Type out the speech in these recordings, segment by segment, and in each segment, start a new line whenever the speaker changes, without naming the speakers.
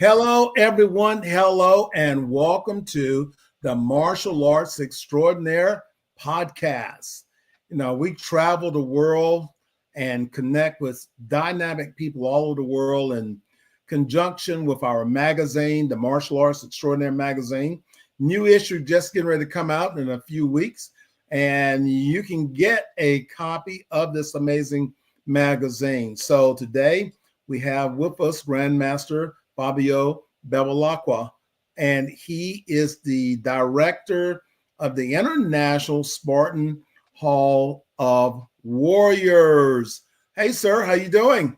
Hello, everyone. Hello, and welcome to the Martial Arts Extraordinaire podcast. We travel the world and connect with dynamic people all over the world in conjunction with our magazine, the Martial Arts Extraordinaire magazine. New issue just getting ready to come out in a few weeks, and you can get a copy of this amazing magazine. So today we have with us Grand Master Fabio Bevilacqua, and he is the director of the International Spartan Hall of Warriors. Hey, sir, how you doing?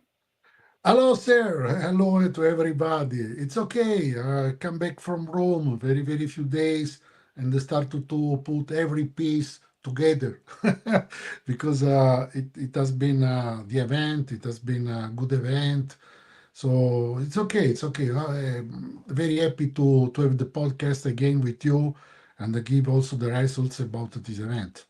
Hello, sir. Hello to everybody. It's okay. Come back from Rome, very few days, and start to put every piece together because it has been the event. It has been a good event. So it's okay. It's okay. I'm very happy to have the podcast again with you and give also the results about this event.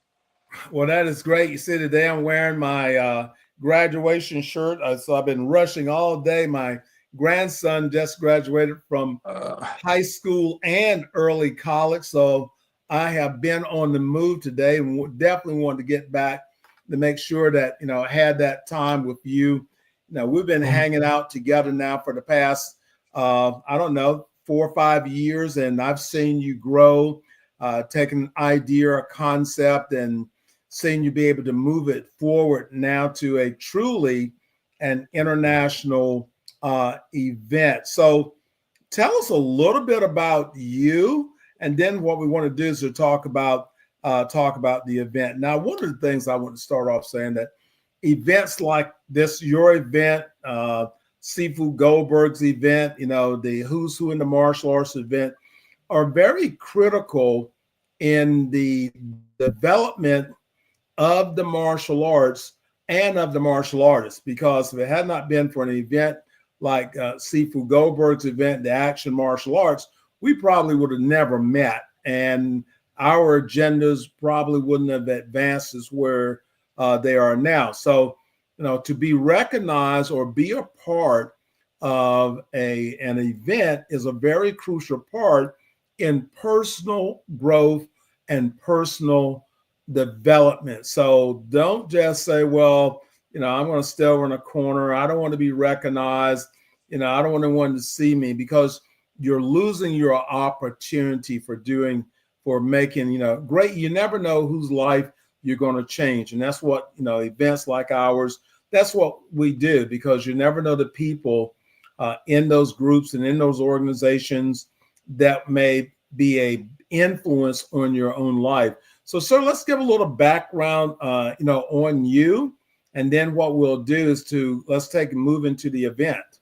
Well, that is great. You see, today I'm wearing my graduation shirt. So I've been rushing all day. My grandson just graduated from
Uh,
high school and early college. So I have been on the move today and definitely wanted to get back to make sure that, I had that time with you. We've been
um,
hanging out together now for the past, I don't know, 4 or 5 years, and I've seen you grow, take an idea, a concept, and seeing you be able to move it forward now to a truly an international event. So tell us a little bit about you, and then what we want to do is to talk about the event. Now, one of the things I want to start off saying that events like this, your event, Seafood Goldberg's event, the Who's Who in the martial arts event, are very critical in the development of the martial arts and of the martial artists. Because if it had not been for an event like Sifu Goldberg's event, the Action Martial Arts, we probably would have never met, and our agendas probably wouldn't have advanced as where they are now. So, to be recognized or be a part of an event is a very crucial part in personal growth and personal development. So don't just say, well, I'm going to stay over in a corner. I don't want to be recognized. I don't want anyone to see me, because you're losing your opportunity for making, great. You never know whose life you're going to change. And that's what, events like ours, that's what we do, because you never know the people in those groups and in those organizations that may be a influence on your own life. So, sir, let's give a little background, on you, and then what we'll do is to let's take and move into the event.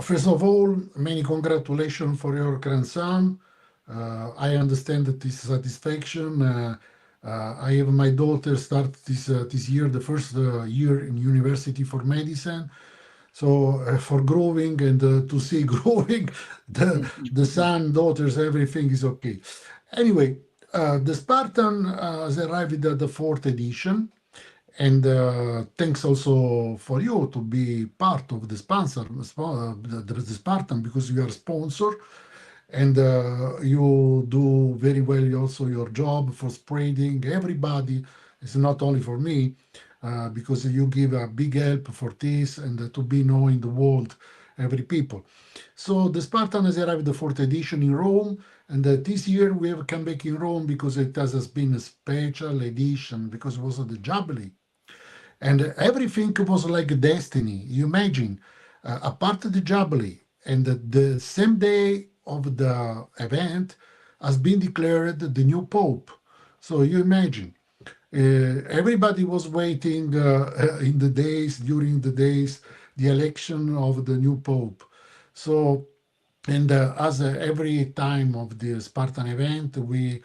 First of all, many congratulations for your grandson. I understand that this satisfaction. I have my daughter start this year, the first year in university for medicine. So for growing and to see growing, the son, daughters, everything is okay. Anyway, the Spartan has arrived at the fourth edition. And thanks also for you to be part of the the Spartan, because you are sponsor, and you do very well also your job for spreading everybody. It's not only for me, because you give a big help for this and to be known in the world, every people. So the Spartan has arrived the fourth edition in Rome, and this year we have come back in Rome because it has been a special edition because it was the Jubilee, and everything was like destiny. You imagine, apart the Jubilee, and the same day of the event has been declared the new Pope. So you imagine, everybody was waiting in the days, during the days, the election of the new Pope. So, and as every time of the Spartan event, we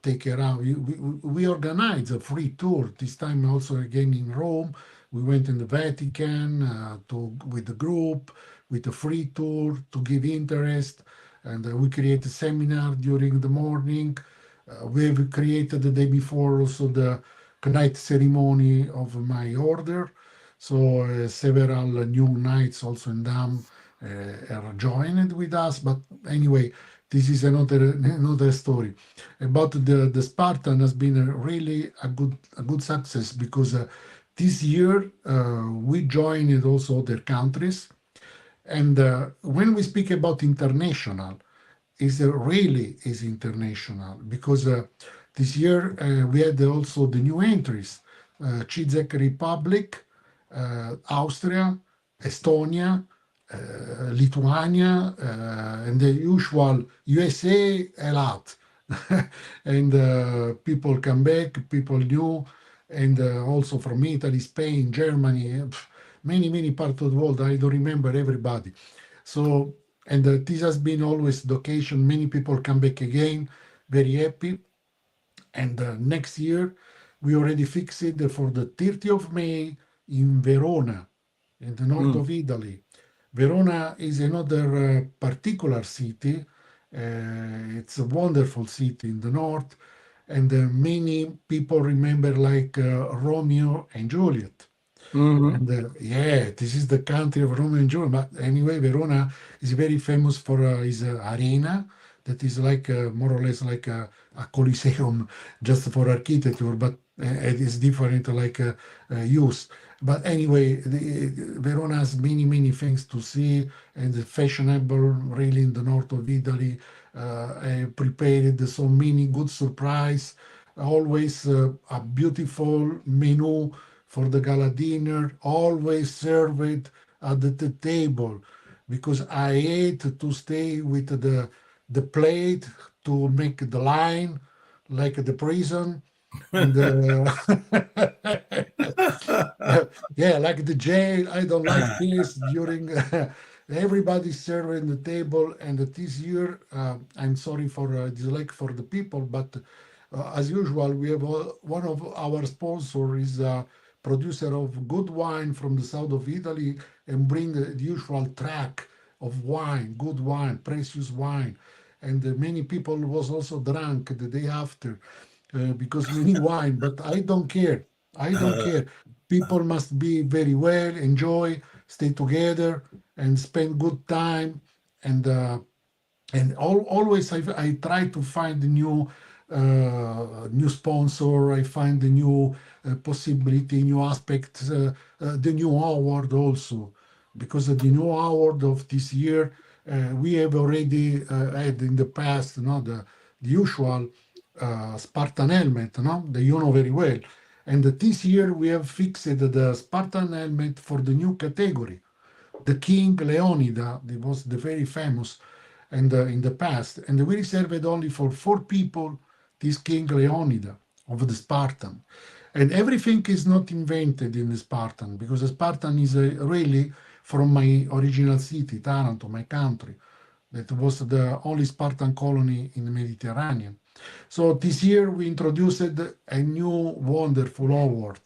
take around, we organize a free tour. This time also again in Rome. We went in the Vatican with the group, with a free tour to give interest. And we create a seminar during the morning. We've created the day before also the night ceremony of my order. So several new nights also in Dam are joined with us. But anyway, this is another story. About the Spartan has been really a good success because this year we joined also other countries. And when we speak about international, is really is international because this year we had also the new entries, Czech Republic, Austria, Estonia, Lithuania, and the usual USA a lot. And people come back, people new, and also from Italy, Spain, Germany, many parts of the world. I don't remember everybody. So, and this has been always the occasion. Many people come back again, very happy. And next year, we already fixed it for the 30th of May in Verona, in the north of Italy. Verona is another particular city. It's a wonderful city in the north, and many people remember like Romeo and Juliet.
Mm-hmm.
And yeah, this is the country of Romeo and Juliet. But anyway, Verona is very famous for his arena that is like more or less like a coliseum just for architecture, but it is different like use. But anyway, Verona has many things to see and fashionable really in the north of Italy. Prepared so many good surprise. Always a beautiful menu for the gala dinner, always served at the table because I hate to stay with the plate to make the line like the prison and yeah, like the jail. I don't like this during everybody serving the table. And this year, I'm sorry for dislike for the people, but as usual, we have one of our sponsors is a producer of good wine from the south of Italy and bring the usual track of wine, good wine, precious wine. And many people was also drunk the day after because many wine, but I don't care. I don't care. People must be very well, enjoy, stay together, and spend good time. And always I try to find new sponsor. I find the new possibility, new aspects, the new award also, because of the new award of this year we have already had in the past, the usual Spartan helmet, that you know very well. And this year we have fixed the Spartan helmet for the new category, the King Leonida, that was the very famous and in the past, and we reserved only for 4 people this King Leonida of the Spartan. And everything is not invented in the Spartan because the Spartan is really from my original city, Taranto, my country. That was the only Spartan colony in the Mediterranean. So this year we introduced a new wonderful award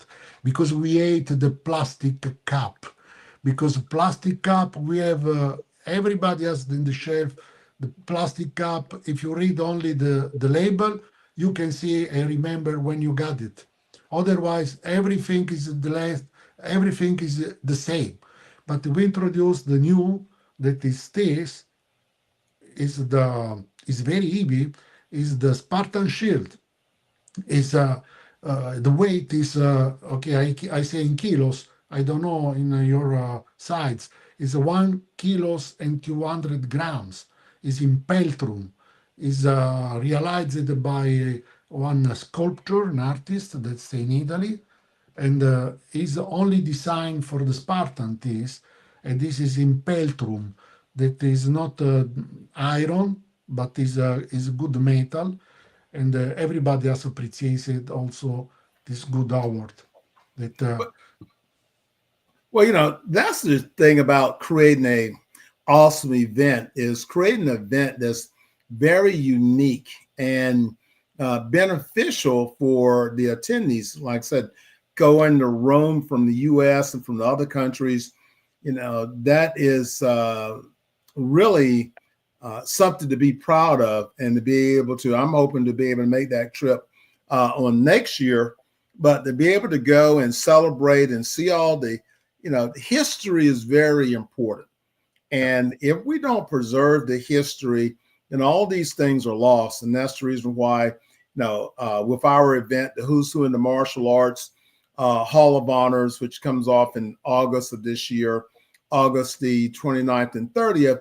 because we hate the plastic cup. Because plastic cup we have everybody has in the shelf the plastic cup. If you read only the label, you can see and remember when you got it. Otherwise, everything is the last, everything is the same. But we introduced the new that is this is very heavy is the Spartan Shield. Is the weight is okay. I say in kilos. I don't know in your sides. Is 1 kilos and 200 grams. Is in peltrum. Is realized by one sculptor, an artist that's in Italy, and is only designed for the Spartan this, and this is in peltrum. That is not iron, but is good metal, and everybody has appreciated also this good award. That
Well, that's the thing about creating a awesome event is creating an event that's very unique and beneficial for the attendees. Like I said, going to Rome from the U.S. and from the other countries, that is really something to be proud of and to be able to. I'm hoping to be able to make that trip on next year, but to be able to go and celebrate and see all the history is very important. And if we don't preserve the history, then all these things are lost. And that's the reason why, with our event, the Who's Who in the Martial Arts Hall of Honors, which comes off in August of this year, August the 29th and 30th,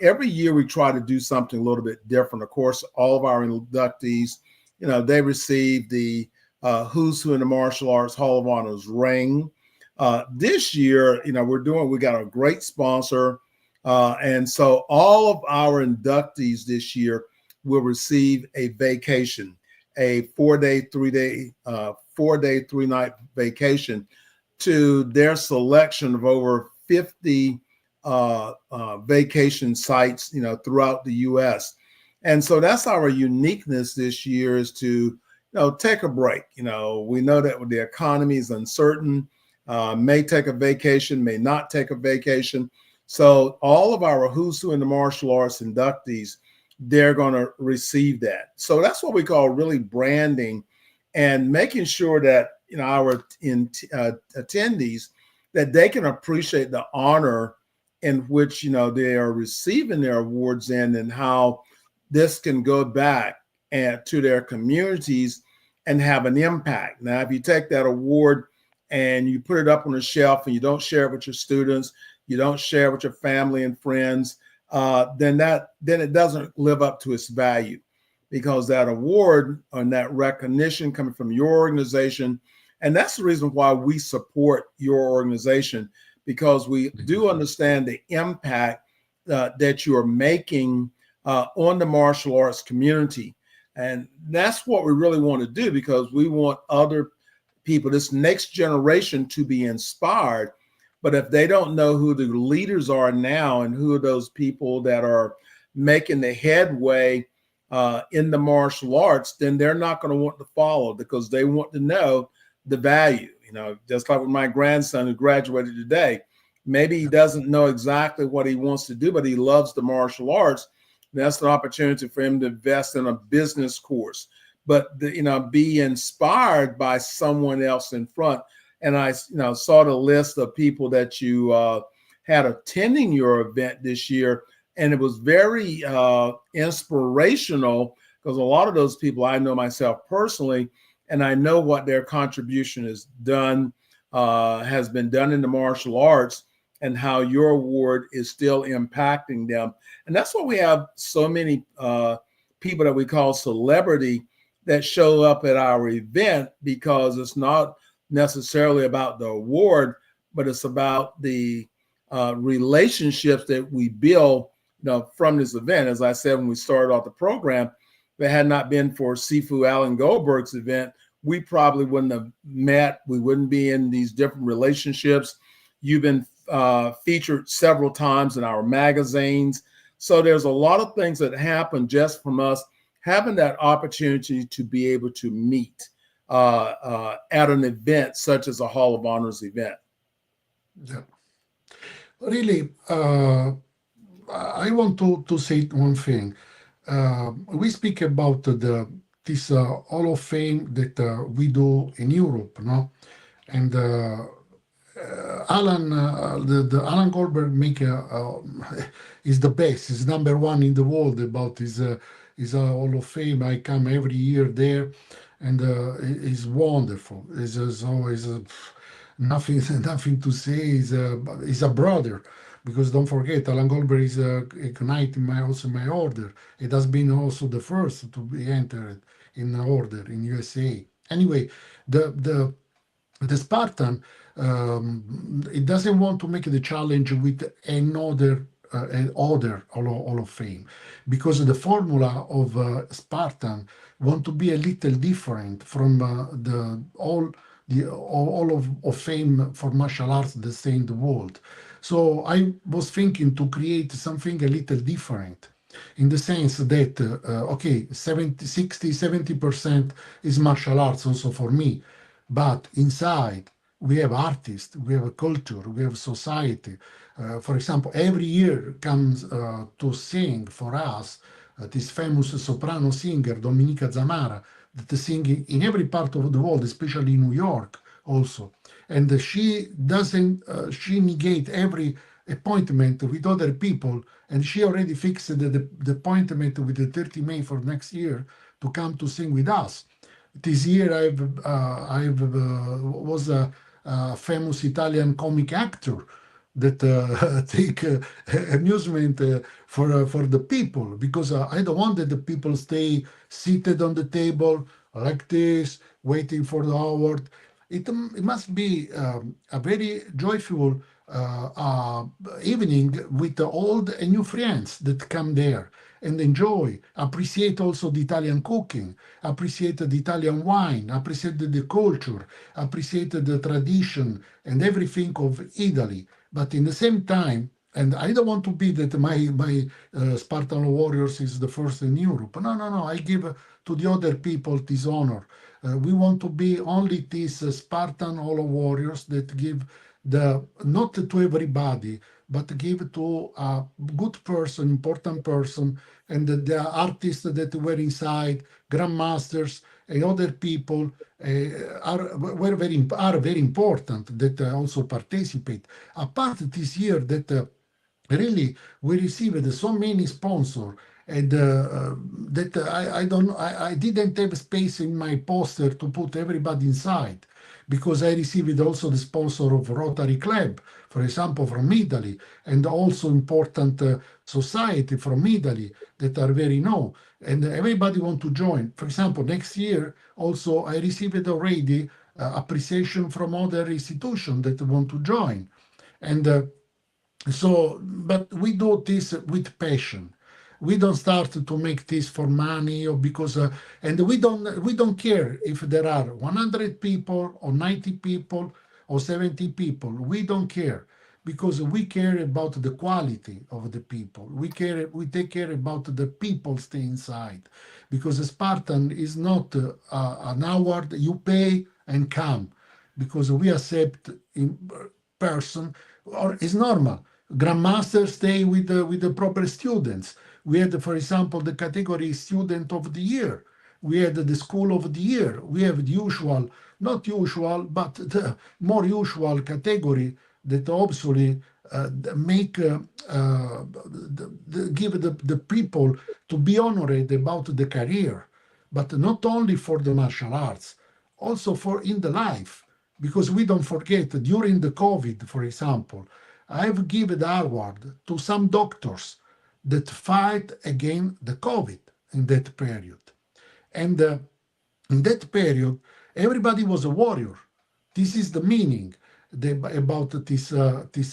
every year we try to do something a little bit different. Of course, all of our inductees, they receive the Who's Who in the Martial Arts Hall of Honors ring. This year, we got a great sponsor. And so all of our inductees this year will receive a vacation, a 4-day, 3-night vacation to their selection of over 50 vacation sites, throughout the U.S. And so that's our uniqueness this year, is to, take a break. We know that the economy is uncertain, may take a vacation, may not take a vacation. So all of our Who's Who in the Martial Arts inductees, they're going to receive that. So that's what we call really branding, and making sure that, our attendees, that they can appreciate the honor in which, they are receiving their awards in, and how this can go back to their communities and have an impact. Now, if you take that award and you put it up on a shelf and you don't share it with your students, you don't share it with your family and friends, then it doesn't live up to its value, because that award and that recognition coming from your organization. And that's the reason why we support your organization, because we do understand the impact that you are making on the martial arts community. And that's what we really want to do, because we want other people, this next generation, to be inspired. But if they don't know who the leaders are now, and who are those people that are making the headway in the martial arts, then they're not going to want to follow, because they want to know the value. Just like with my grandson who graduated today, maybe he doesn't know exactly what he wants to do, but he loves the martial arts. That's an opportunity for him to invest in a business course, but be inspired by someone else in front. And I saw the list of people that you had attending your event this year, and it was very inspirational, because a lot of those people I know myself personally, and I know what their contribution has been done in the martial arts, and how your award is still impacting them. And that's why we have so many people that we call celebrity that show up at our event, because it's not necessarily about the award, but it's about the relationships that we build from this event. As I said when we started off the program, if it had not been for Sifu Alan Goldberg's event, we probably wouldn't have met. We wouldn't be in these different relationships. You've been featured several times in our magazines. So there's a lot of things that happen just from us having that opportunity to be able to meet at an event such as a Hall of Honors event.
Yeah. Really, I want to say one thing. We speak about this Hall of Fame that we do in Europe, no? And Alan, the Alan Goldberg is the best. He's number one in the world about his Hall of Fame. I come every year there, and it's wonderful. It's always nothing to say. He's a brother, because don't forget, Alan Goldberg is a knight in my order. It has been also the first to be entered in the order in USA. Anyway, the Spartan, it doesn't want to make the challenge with another Hall of Fame, because the formula of Spartan want to be a little different from all of fame for martial arts that say in the world. So I was thinking to create something a little different, in the sense that, okay, 70% is martial arts also for me, but inside we have artists, we have a culture, we have society. For example, every year comes to sing for us this famous soprano singer, Dominica Zamara, that sing in every part of the world, especially in New York also. And she doesn't, she negate every appointment with other people, and she already fixed the appointment with the 30 May for next year to come to sing with us. This year I've was a famous Italian comic actor that take amusement for the people, because I don't want that the people stay seated on the table like this, waiting for the award. It must be a very joyful uh, evening with the old and new friends that come there and enjoy, appreciate also the Italian cooking, appreciate the Italian wine, appreciate the culture, appreciate the tradition and everything of Italy. But in the same time, and I don't want to be that my Spartan Warriors is the first in Europe. No, no, no. I give to the other people this honor. We want to be only these Spartan All Warriors that give the not to everybody, but give to a good person, important person, and the artists that were inside, grandmasters and other people are very important that also participate. Apart this year that really we received so many sponsors, and that I didn't have space in my poster to put everybody inside, because I received also the sponsor of Rotary Club, for example, from Italy, and also important society from Italy that are very known, and everybody want to join. For example, next year also I received already appreciation from other institutions that want to join, and so, but we do this with passion. We don't start to make this for money or because, and we don't care if there are 100 people or 90 people or 70 people. We don't care, because we care about the quality of the people. We take care about the people stay inside, because a Spartan is not an award you pay and come, because we accept in person, or it's normal. Grandmaster stay with the proper students. We had, for example, the category student of the year. We had the school of the year. We have the usual, not usual, but the more usual category that obviously make give the people to be honored about the career, but not only for the martial arts, also for in the life, because we don't forget during the COVID, for example, I've given the award to some doctors that fight against the COVID in that period. And in that period, everybody was a warrior. This is the meaning about this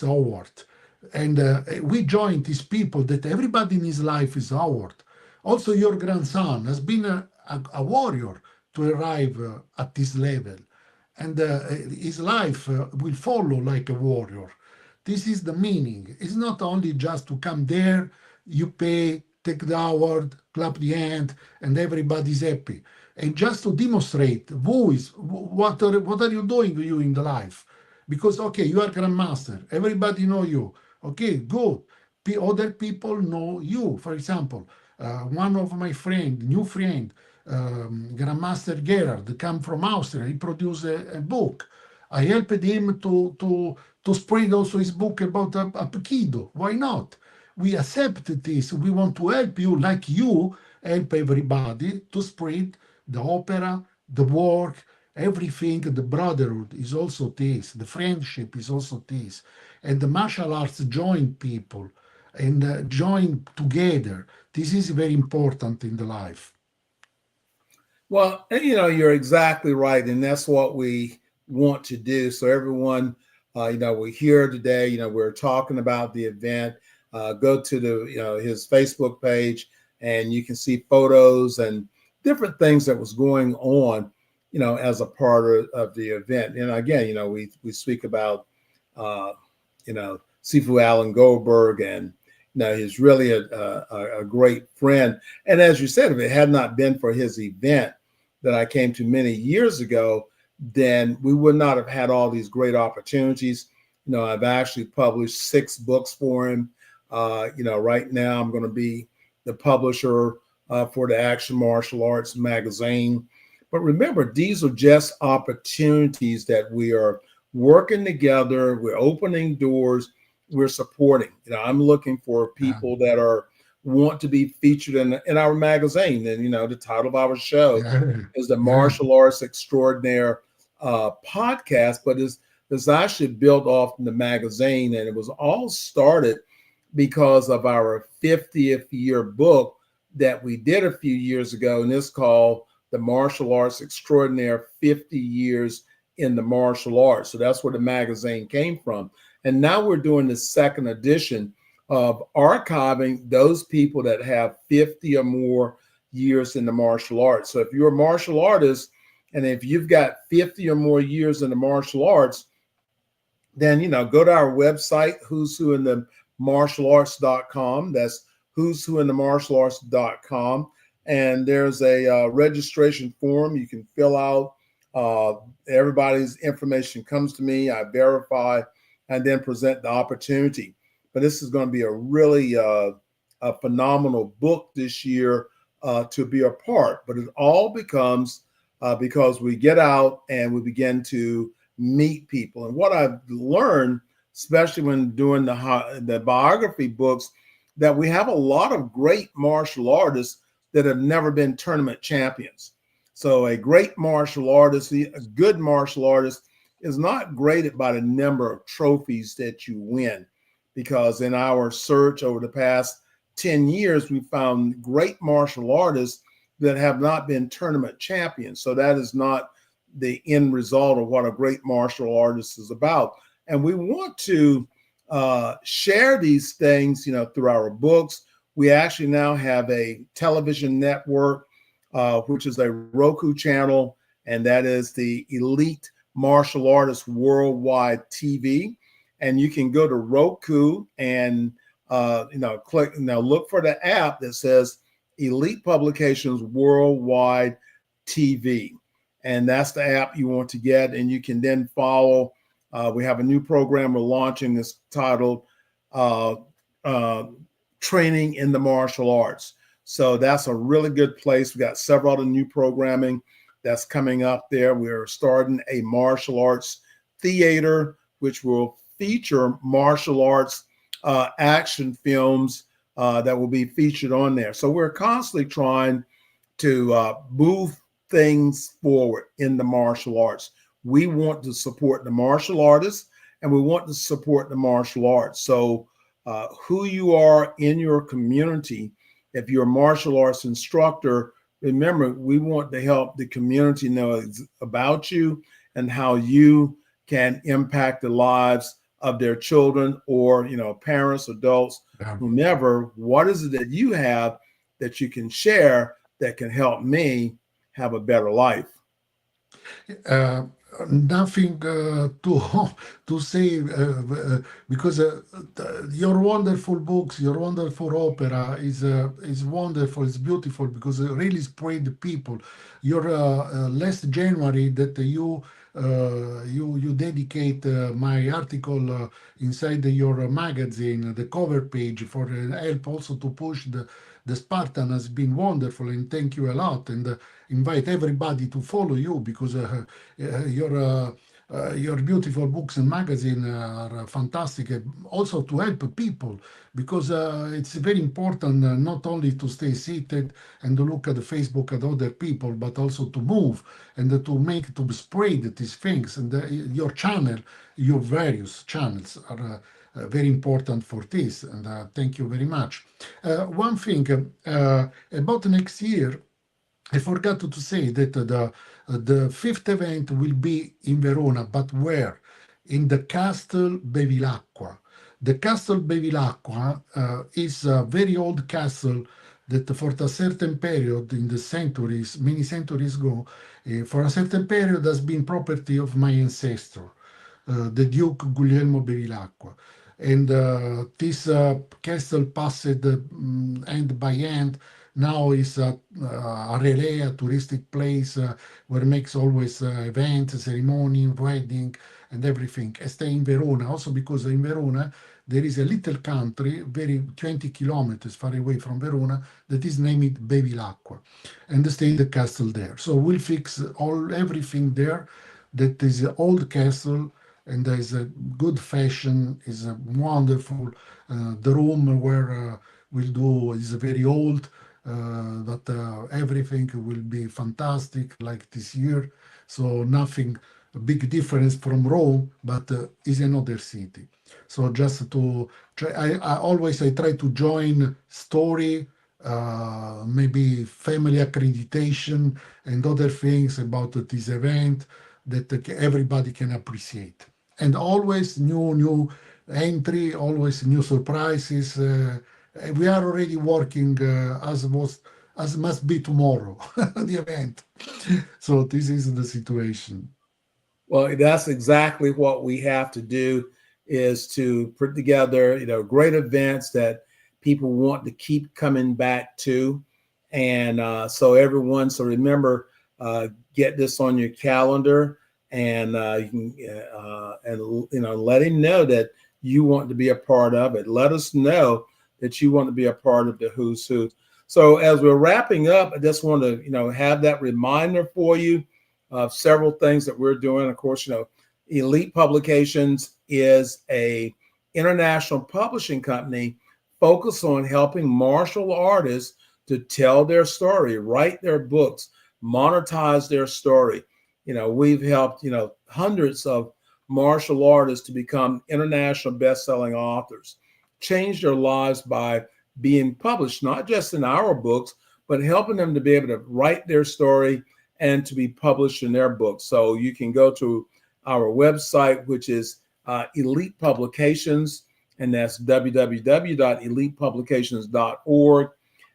award. And we joined these people that everybody in his life is award. Also, your grandson has been a warrior to arrive at this level. And his life will follow like a warrior. This is the meaning. It's not only just to come there, you pay, take the award, clap the hand, and everybody's happy. And just to demonstrate what are you doing you in the life? Because okay, you are grandmaster, everybody know you. Okay, good. Other people know you. For example, one of my new friend, Grandmaster Gerard, come from Austria. He produced a book. I helped him to spread also his book about Aikido. Why not? We accept this. We want to help you, like you help everybody to spread the opera, the work, everything. The brotherhood is also this. The friendship is also this. And the martial arts join people and join together. This is very important in the life.
Well, you're exactly right. And that's what we want to do. So everyone, we're here today, we're talking about the event. Go to his Facebook page, and you can see photos and different things that was going on, as a part of the event. And again, we speak about, Sifu Alan Goldberg, and he's really a great friend. And as you said, if it had not been for his event that I came to many years ago, then we would not have had all these great opportunities. I've actually published 6 books for him. Right now I'm going to be the publisher for the Action Martial Arts magazine. But remember, these are just opportunities that we are working together. We're opening doors. we're supporting. I'm looking for
Yeah,
people that are want to be featured in our magazine. And the title of our show
yeah,
is the
yeah,
Martial Arts Extraordinaire podcast, but it's actually built off the magazine, and it was all started because of our 50th year book that we did a few years ago, and it's called The Martial Arts Extraordinaire 50 Years in the Martial Arts. So that's where the magazine came from. And now we're doing the second edition of archiving those people that have 50 or more years in the martial arts. So if you're a martial artist and if you've got 50 or more years in the martial arts, then go to our website, who's who in the martial arts.com. That's who's who in the martial arts.com. And there's a registration form you can fill out. Uh, Everybody's information comes to me. I verify and then present the opportunity. But this is going to be a really a phenomenal book this year to be a part. But it all becomes because we get out and we begin to meet people. And what I've learned, especially when doing the biography books, that we have a lot of great martial artists that have never been tournament champions. So a great martial artist, a good martial artist, is not graded by the number of trophies that you win, because in our search over the past 10 years, we found great martial artists that have not been tournament champions. So that is not the end result of what a great martial artist is about. And we want to share these things, through our books. We actually now have a television network, which is a Roku channel, and that is the Elite Martial Artists Worldwide TV. And you can go to Roku and click, look for the app that says Elite Publications Worldwide TV. And that's the app you want to get. And you can then follow. We have a new program we're launching that's titled uh, uh, Training in the Martial Arts. So that's a really good place. We got several other new programming that's coming up there. We're starting a martial arts theater, which will feature martial arts action films that will be featured on there. So we're constantly trying to move things forward in the martial arts. We want to support the martial artists and we want to support the martial arts. So, who you are in your community, if you're a martial arts instructor, remember, we want to help the community know about you and how you can impact the lives of their children or, parents, adults,
yeah.
whomever. What is it that you have that you can share that can help me have a better life?
Uh, Nothing to to say because your wonderful books, your wonderful opera is wonderful. It's beautiful because it really spread the people. Your last January that you dedicate my article inside your magazine, the cover page for help also to push the Spartan has been wonderful, and thank you a lot. And invite everybody to follow you because your beautiful books and magazine are fantastic. Also to help people because it's very important not only to stay seated and to look at the Facebook at other people, but also to move and to spread these things. And your channel, your various channels are. Very important for this, and thank you very much. One thing about next year, I forgot to say that the fifth event will be in Verona, but where? In the Castle Bevilacqua. The Castle Bevilacqua is a very old castle that for a certain period in the centuries, many centuries ago, for a certain period has been property of my ancestor, the Duke Guglielmo Bevilacqua. And this castle passed end by end. Now is a relay, a touristic place where makes always events, ceremony, wedding, and everything. I stay in Verona also because in Verona there is a little country, very 20 kilometers far away from Verona, that is named Bevilacqua, and they stay the castle there. So we'll fix everything there. That is an old castle and there is a good fashion, is a wonderful. The room where we'll do is very old, that everything will be fantastic like this year. So nothing a big difference from Rome, but is another city. So just to try, I try to join story, maybe family accreditation and other things about this event that everybody can appreciate. And always new entry, always new surprises. We are already working as must be tomorrow the event. So this is the situation.
Well, that's exactly what we have to do is to put together, great events that people want to keep coming back to. And so remember, get this on your calendar and you can, let him know that you want to be a part of it. Let us know that you want to be a part of the Who's Who. So as we're wrapping up, I just want to, have that reminder for you of several things that we're doing. Of course, Elite Publications is a international publishing company focused on helping martial artists to tell their story, write their books, monetize their story. We've helped, hundreds of martial artists to become international best-selling authors, change their lives by being published, not just in our books, but helping them to be able to write their story and to be published in their books. So you can go to our website, which is Elite Publications, and that's www.elitepublications.org.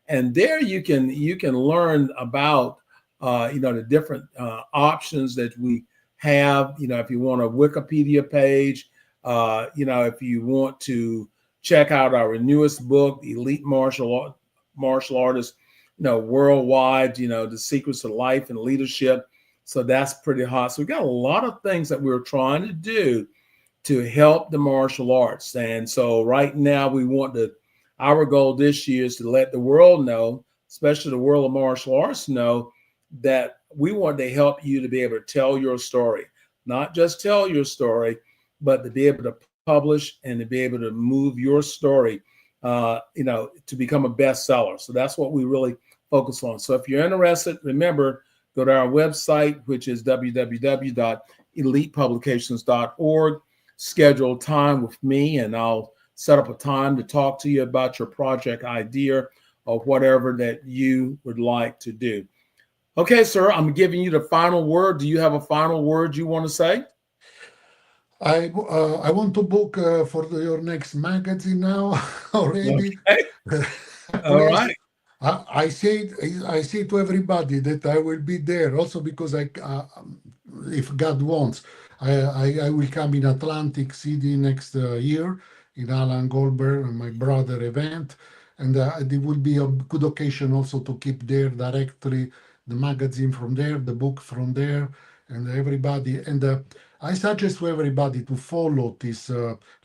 And there you can learn about the different options that we have. If you want a Wikipedia page, if you want to check out our newest book, Elite Martial Artists, worldwide, the secrets of life and leadership. So that's pretty hot. So we got a lot of things that we're trying to do to help the martial arts. And so right now our goal this year is to let the world know, especially the world of martial arts know, that we want to help you to be able to tell your story, not just tell your story, but to be able to publish and to be able to move your story, to become a bestseller. So that's what we really focus on. So if you're interested, remember, go to our website, which is www.elitepublications.org. Schedule time with me, and I'll set up a time to talk to you about your project idea or whatever that you would like to do. Okay, sir, I'm giving you the final word. Do you have a final word you want to say?
I want to book for your next magazine now already.
Okay. All
Please,
right.
I say I say to everybody that I will be there. Also because if God wants, I will come in Atlantic City next year in Alan Goldberg and my brother event, and it will be a good occasion also to keep there directly the magazine from there, the book from there, and everybody. And I suggest to everybody to follow this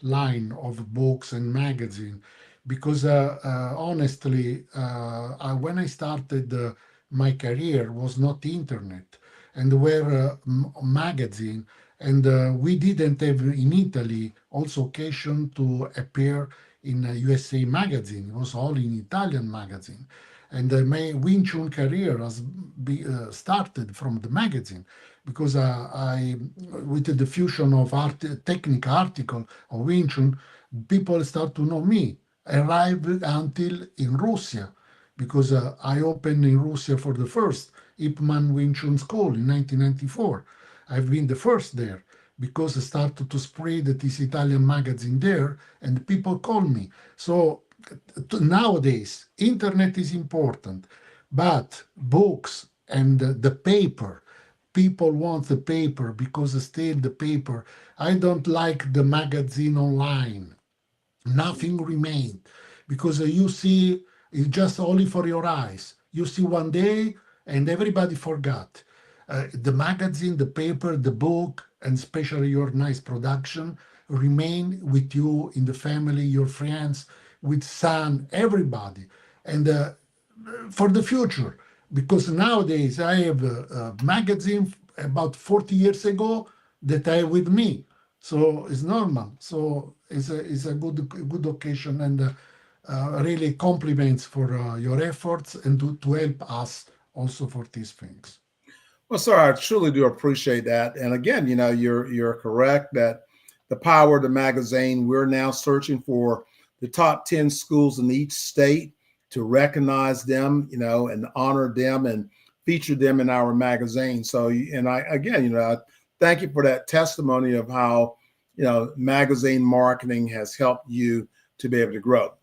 line of books and magazine because honestly, when I started my career was not internet and were magazine, and we didn't have in Italy also occasion to appear in a USA magazine. It was all in Italian magazine. And my Wing Chun career has started from the magazine because with the diffusion of technical article of Wing Chun, people start to know me. Arrived until in Russia because I opened in Russia for the first Ip Man Wing Chun school in 1994. I've been the first there because I started to spread this Italian magazine there and people call me. So nowadays, internet is important, but books and the paper, people want the paper because still the paper. I don't like the magazine online. Nothing remained because you see it's just only for your eyes. You see one day and everybody forgot. The magazine, the paper, the book, and especially your nice production remain with you in the family, your friends, with son, everybody. And for the future, because nowadays I have a magazine about 40 years ago that I have with me. So it's normal. So it's a good occasion, and really compliments for your efforts and to help us also for these things.
Well, sir, I truly do appreciate that. And again, you're correct that the power of the magazine, we're now searching for the top 10 schools in each state to recognize them, and honor them and feature them in our magazine. So, and I, again, I thank you for that testimony of how, magazine marketing has helped you to be able to grow.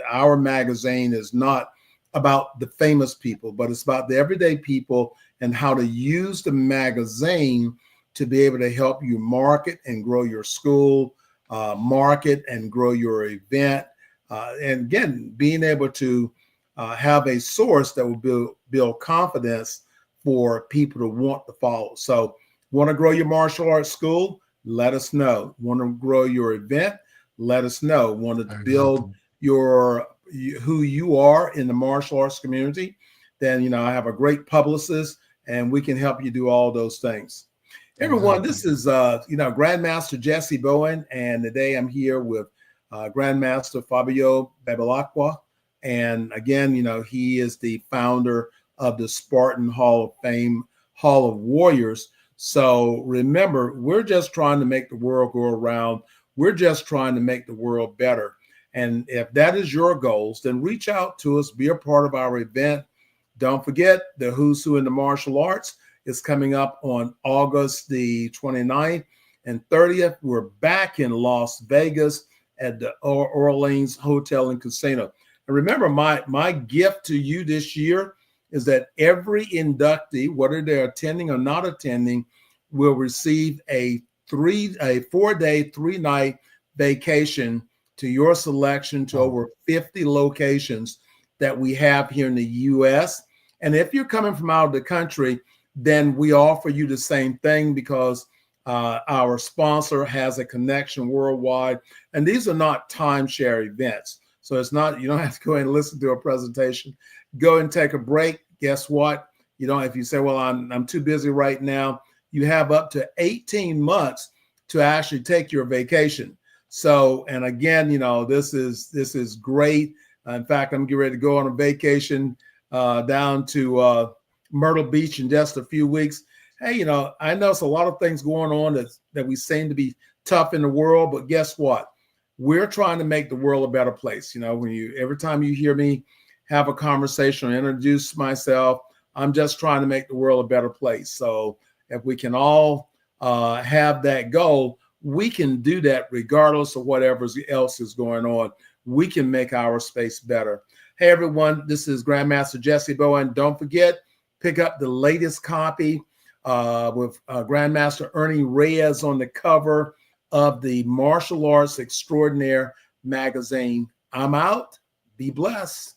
Our magazine is not about the famous people, but it's about the everyday people and how to use the magazine to be able to help you market and grow your school, market and grow your event. And again, being able to have a source that will build confidence for people to want to follow. So, want to grow your martial arts school? Let us know. Want to grow your event? Let us know. Want to build who you are in the martial arts community? Then, I have a great publicist and we can help you do all those things. Everyone, this is, Grand Master Jesse Bowen, and today I'm here with Grand Master Fabio Bevilacqua. And again, he is the founder of the Spartan Hall of Fame, Hall of Warriors. So remember, we're just trying to make the world go around. We're just trying to make the world better. And if that is your goals, then reach out to us, be a part of our event. Don't forget, the Who's Who in the Martial Arts is coming up on August the 29th and 30th. We're back in Las Vegas at the Orleans Hotel and Casino. And remember, my gift to you this year is that every inductee, whether they're attending or not attending, will receive a 4-day, 3-night vacation to your selection to over 50 locations that we have here in the U.S. And if you're coming from out of the country, then we offer you the same thing because our sponsor has a connection worldwide. And these are not timeshare events. So it's not, you don't have to go and listen to a presentation. Go and take a break. Guess what? If you say, well, I'm too busy right now, you have up to 18 months to actually take your vacation. So, and again, this is great. In fact, I'm getting ready to go on a vacation down to Myrtle Beach in just a few weeks. Hey, I know it's a lot of things going on that we seem to be tough in the world, but guess what? We're trying to make the world a better place. Every time you hear me have a conversation or introduce myself, I'm just trying to make the world a better place. So if we can all have that goal, we can do that regardless of whatever else is going on. We can make our space better. Hey, everyone, this is Grandmaster Jesse Bowen. Don't forget, pick up the latest copy with Grandmaster Ernie Reyes on the cover of the Martial Arts Extraordinaire magazine. I'm out. Be blessed.